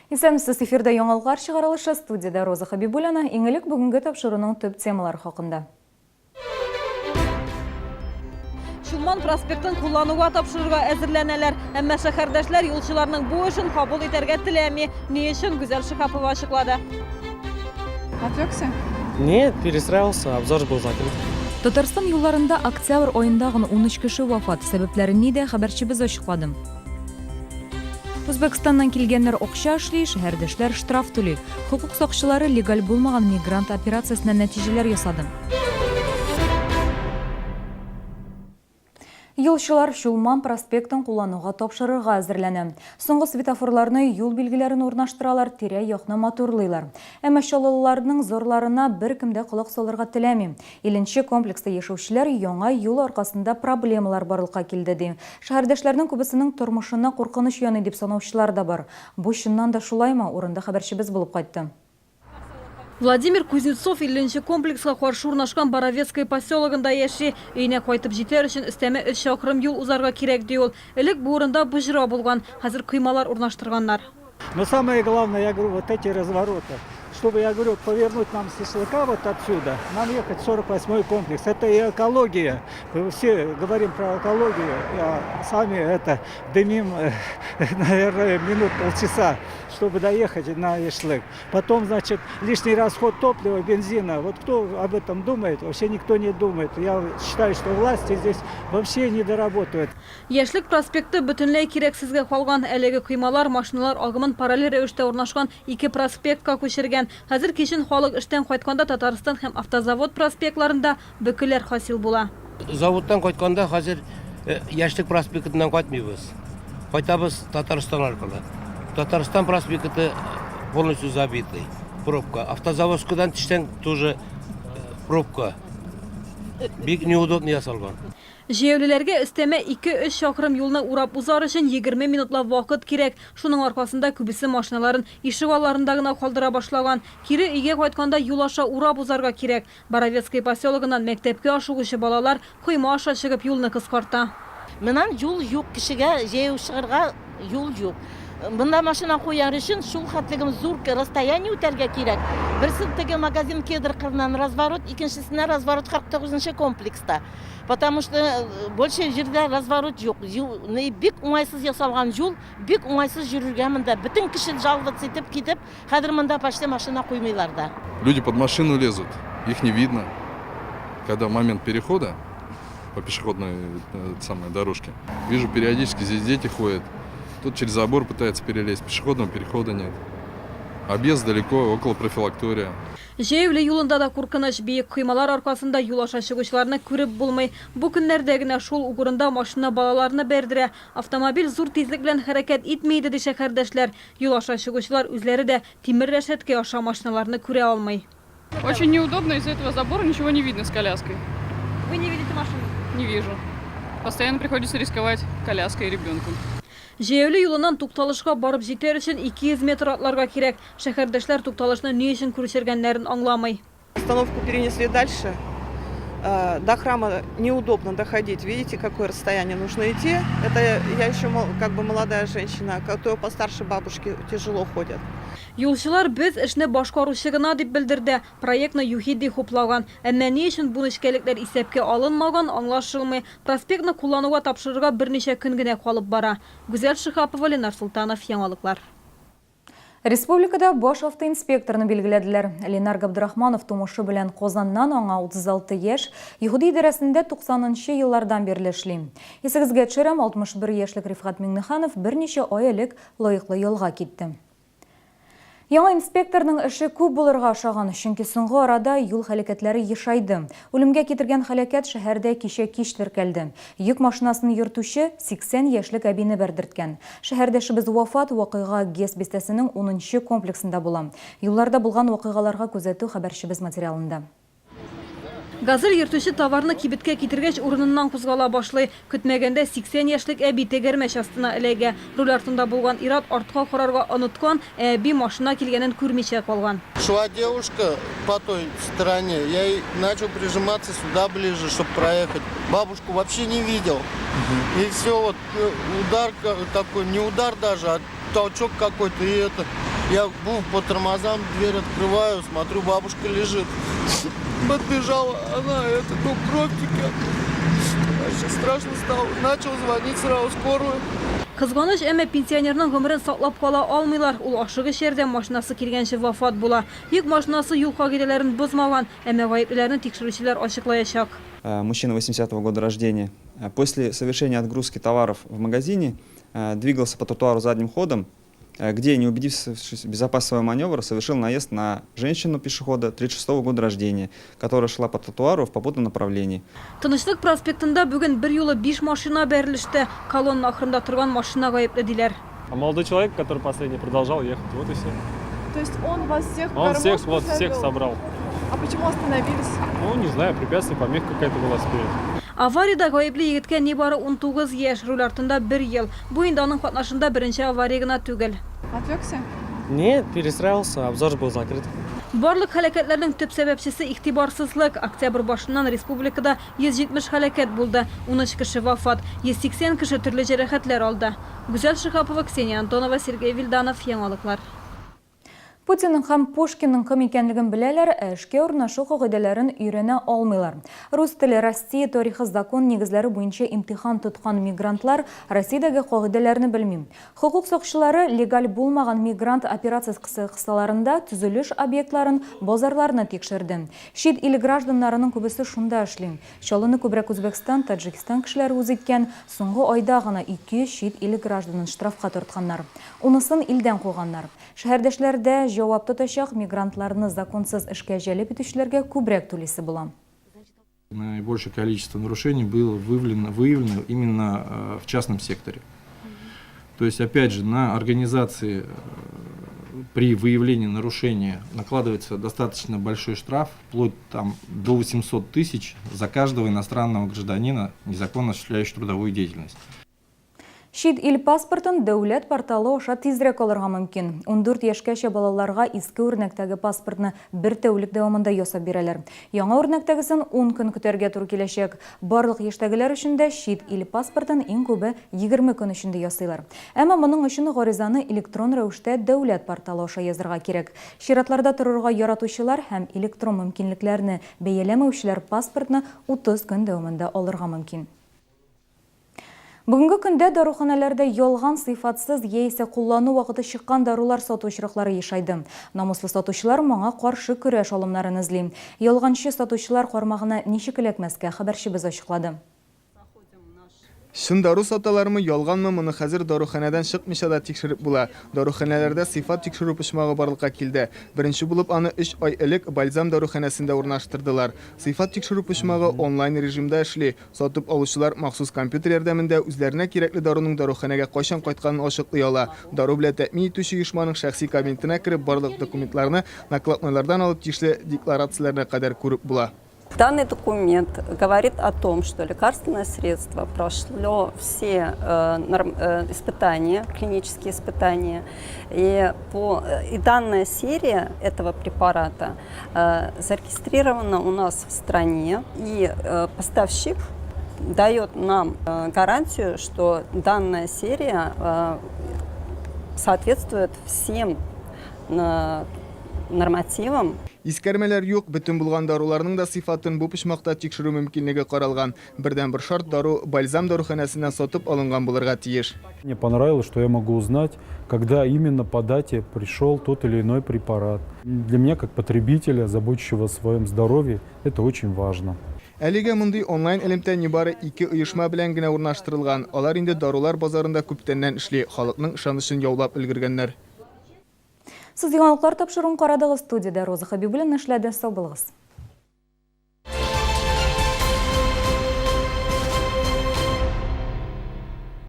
Исәнмесез, эфирда яңалыклар чыгарылышы, студияда Роза Хабибуллина. Иңелек бүгенге тапшыруның төп темалары хакында. Шулман проспектын куллануга тапшырырга әзерләнәләр. Әмма шәһәрдәшләр юлчыларның бу эшен кабул итәргә теләми. Ни өчен Гүзәл Шихапова ачыклады. Отвлекся? Нет, перестраивался, обзор был закрыт. Татарстан юлларында октябрь аенда 13 кеше вафат. Сәбәпләрен нидә хәбәрчебез ачыклады. Үзбәкстаннан килгәннәр акча эшли, шәһәрдәшләр штраф түли. Хукук сакчылары легаль булмаган мигрант операциясенә нәтиҗәләр ясады. Юлчылар Шулман проспектын куллануга тапшырырга әзерләнә. Соңгы светофорларны, юл билгеләрен урнаштыралар, тирә-якны матурлыйлар. Әмма чаллыларның зорларына беркемдә колак салырга теләми. Иленче комплекста яшәүчеләр яңа юл аркасында проблемалар барлыкка килде ди. Шәһәрдәшләрнең күбесенең тормышына куркыныч яный дип санаучылар да бар. Бу чыннан да шулаймы? Урында хәбәрчебез булып кайтты. Владимир Кузнецов 50 комплексқа каршы урнашкан Боровецкий поселогында яши. Өйнә кайтып җитәр өчен өстәмә 3 чакрым юл узарга кирәк ди ул. Элек бу урында буҗра булган, хәзер кыймалар урнаштырганнар. Но самое главное, я говорю, вот эти развороты. Чтобы, я говорю, повернуть нам с Шашлыка вот отсюда, нам ехать 48-й комплекс. Это и экология. Мы все говорим про экологию, а сами это дымим, наверное, минут полчаса, чтобы доехать на Шашлык. Потом, значит, лишний расход топлива, бензина. Вот кто об этом думает? Вообще никто не думает. Я считаю, что власти здесь вообще не доработают. Яшьлек проспекты бөтенләй кирәксезгә калган. Әлеге кыймалар машиналар агымын параллель рәвештә урнашкан 2 проспектка күчергән. Хәзер кичен халык эштән кайтканда Татарстан һәм автозавод проспектларында бөкеләр хасил була. Заводтан кайтканда хәзер Яшьлек проспектыннан кайтмыйбыз. Кайтабыз Татарстан аркылы. Татарстан проспекты полностью забитый. Пробка. Автозаводскадан тиштән тоже пробка. Бик неудобно ясалган. Җәяүлеләргә өстәмә 2-3 чакрым юлны урап узар өчен 20 минутлап вакыт кирәк. Шуның аркасында күбесе машиналарын ишек алларында гына калдыра башлаган. Кире өйгә кайтканда юл аша урап узарга кирәк. Боровецкий поселогыннан мәктәпкә ашыгучы балалар койма аша чыгып юлны кыскарта. Менән юл юк, кешегә җәяү чыгарга юл юк. Бunda машина куяр өчен шул хәтлегем зур расстояние үтәргә кирәк. Берсе теге магазин кедр кырынан разворот, икенчесенә разворот 49-нчы комплекста. Потому что больше җирдә разворот юк. Бик уңайсыз ясалган юл, бик уңайсыз йөрергә монда. Бөтен кеше жалвыз итеп китеп, хәзер монда почти машина куймыйлар да. Люди под машину лезут, их не видно. Когда момент перехода по пешеходной самой дорожке, вижу периодически здесь дети ходят. Тут через забор пытается перелезть, пешеходного перехода нет. Объезд далеко, около профилактория. Җәяүле юлында да куркыныч, биек кыймалар аркасында юл аша чыгучыларны күреп булмый. Бу көннәрдә генә шул угрында машина балаларны бәрдерә. Автомобиль зур тизлек белән хәрәкәт итмәйди ди шәһәрдәшләр. Юл аша чыгучылар үзләре дә тимер рәшәткә аша машиналарны күрә алмый. Очень неудобно, из-за этого забора ничего не видно с коляской. Вы не видите машину? Не вижу. Постоянно приходится рисковать коляской и ребенком. Җәяүле юлыннан тукталышка барып җитәр өчен 200 метр атларга кирәк. Шәһәрдәшләр тукталышны ни өчен күрсергәннәрен аңламый. Остановку перенесли дальше. До храма неудобно доходить. Видите, какое расстояние нужно идти. Это я еще как бы молодая женщина, кто постарше бабушки тяжело ходят. Юлчылар без эшне башкаручы гына дип белдерде. Проектны ЮХИДИ хуплаган. Әмма ни өчен бу нечкәлекләр исәпкә алынмаган аңлашылмый. Проспектны куллануга тапшырырга берничә көн генә калып бара. Гүзәл Шихапова, Ленар Султанов, яңалыклар. Республикада баш автоинспекторны билгеләделәр. Ленар Габдрахманов тумышы белән Казаннан аңа 36 яшь, Иһуди идарәсендә 90-нчы еллардан бирле эшли. Исегезгә төшерәм, 61 яшьлек Рифкат Миңнеханов берничә ай элек лаеклы ялга китте. Яңа инспекторның эше күп булырга охшаган, чөнки соңгы арада юл хәлакәтләре ешайды. Үлемгә китергән хәлакәт шәһәрдә кичә кич теркәлде. Йөк машинасын йөртүче 80 яшьлек әбине бәрдерткән. Шәһәрдәшебез вафат вакыйга ГЭС бистәсенең 10-нчы комплексында була. Юлларда булган вакыйгаларга күзәтү хәбәрчебез материалында. Газель йөртүче товарны кибеткә китергәч урыныннан кузгала башлый. Көтмәгәндә 80 яшьлек әби тегәрмәч астына эләгә. Руль артында булган ир-ат артка карарга оныткан, әби машина килгәнен күрмичә калган. Шла девушка по той стороне, я ей начал прижиматься сюда ближе, чтобы проехать. Бабушку вообще не видел. И все, вот удар такой, не удар даже, а толчок какой-то, и это Я по тормозам дверь открываю, смотрю, бабушка лежит. Подбежала она, кровь текет. Вообще страшно стало. Начал звонить сразу скорую. Кызганыч, әмма пенсионерның гомерен саклап кала алмыйлар. Ул ашыгыч ярдәм машинасы килгәнче вафат була. Йөк машинасы юл кагыйдәләрен бозмаган, әмма гаеплеләрне тикшерүчеләр ачыклаячак. Мужчина 80-го года рождения. После совершения отгрузки товаров в магазине двигался по тротуару задним ходом, где, не убедившись в безопасности своего маневра, совершил наезд на женщину-пешехода 36-го года рождения, которая шла по тротуару в попутном направлении. Тынычлык проспектында бүген бер юлы 5 машина бәрелеште. Колонна ахырында торган машина гаепле диләр. А молодой человек, который последний, продолжал ехать. Вот и все. То есть он вас всех Он всех собрал. А почему остановились? Ну, не знаю, препятствие, помеха какая-то была спереди. Аварияда гаепле егеткә нибары 19 яшь, руль артында 1 ел. Бу инде аның катнашында беренче авария гына түгел. Отвлекся? Нет, перестраивался, обзор был закрыт. Барлык хәлакәтләрнең төп сәбәпчесе игътибарсызлык. Октябрь башыннан республикада 170 хәлакәт булды. 13 кеше вафат, 180 кеше төрле җәрәхәтләр алды. Гүзәл Шихапова, Ксения Антонова, Сергей Вильданов, Яңалыклар. Путинның һәм Пушкинның кем икәнлеген беләләр, эшкә урнашу кагыйдәләрен өйрәнә алмыйлар. Рус теле Россия тарихы закон нигезләре буенча имтихан тоткан мигрантлар Россиядәге кагыйдәләрне белми. Хукук сакчылары легаль булмаган мигрант операциясе кысаларында төзелеш объектларын, базарларны тикшерде. Чит ил гражданнарының күбесе шунда эшли. Чалыны күбрәк Үзбәкстан, Таджикстан кешеләре үзиткән, соңгы айда гына 200 чит ил гражданын штрафка тартканнар. Унысын илдән куйганнар. Шәһәрдәшләрдә җавап тотачак мигрантларны законсыз эшкә җәлеп итүчеләргә күбрәк түлисе була. Наибольшее количество нарушений было выявлено именно в частном секторе. То есть, опять же, на организации при выявлении нарушения накладывается достаточно большой штраф, вплоть до 800 тысяч за каждого иностранного гражданина, незаконно осуществляющего трудовую деятельность. Чит ил паспортын дәүләт порталы аша тизрәк алырга мөмкин. 14 яшькәчә балаларга иске үрнәктәге паспортны 1 тәүлек дәвамында ясап бирәләр. Яңа үрнәктәгесен 10 көн көтәргә туры киләчәк. Барлык яшьтәгеләр өчен дә чит ил паспортын иң күбе 20 көн эчендә ясыйлар. Әмма моның өчен гаризаны электрон рәвештә дәүләт порталы аша язырга кирәк. Чиратларда торырга яратучылар һәм электрон мөмкинлекләрне бәяләмәүчеләр паспортны 30 көн дәвамында алырга мөмкин. Бүгінгі көндә даруханаларда ялган сыйфатсыз яисә куллану вакыты чыккан дарулар сату очраклары ешайды. Намуслы сатучылар моңа каршы көрәш алымнарын эзли. Ялганчы сатучылар кармагына ничек эләкмәскә хәбәрчебез ачыклады. Шын дару саталарымы ялганмы, моны хәзер даруханадан чыкмыйча да тикшереп була. Даруханаларда сыйфат тикшерү почмагы барлыкка килде. Беренче булып аны 3 ай элек Бальзам даруханасында урнаштырдылар. Сыйфат тикшерү почмагы онлайн режимда эшли. Сатып алучылар махсус компьютер ярдәмендә үзләренә кирәкле даруның даруханага кайчан кайтканын ачыклый ала. Дару белән тәэмин итүче оешманың шәхси кабинетына кирип барлык документларны накладнылардан алып тиешле декларацияләренә кадәр күреп була. Данный документ говорит о том, что лекарственное средство прошло все испытания, клинические испытания, и данная серия этого препарата зарегистрирована у нас в стране, и поставщик дает нам гарантию, что данная серия соответствует всем нормативам. Искәрмәләр юк, бөтен булган даруларның да сыйфатын бу почмакта тикшерү мөмкинлеге каралган. Бердән-бер шарт дару Бальзам даруханасыннан сатып алынган булырга тиеш. Мне понравилось, что я могу узнать, когда именно по дате пришел тот или иной препарат. Для меня, как потребителя, заботящего о своем здоровье, это очень важно. Әлегә мондый онлайн элемтә нибары 2 оешма белән генә урнаштырылган. Алар инде дарулар базарында күптәннән эшли, халыкның ышанычын яулап өлгергәннәр. Сез яңалыклар тапшыруын карадыгыз, студияда Роза Хабибуллина эшләде. Сау булыгыз.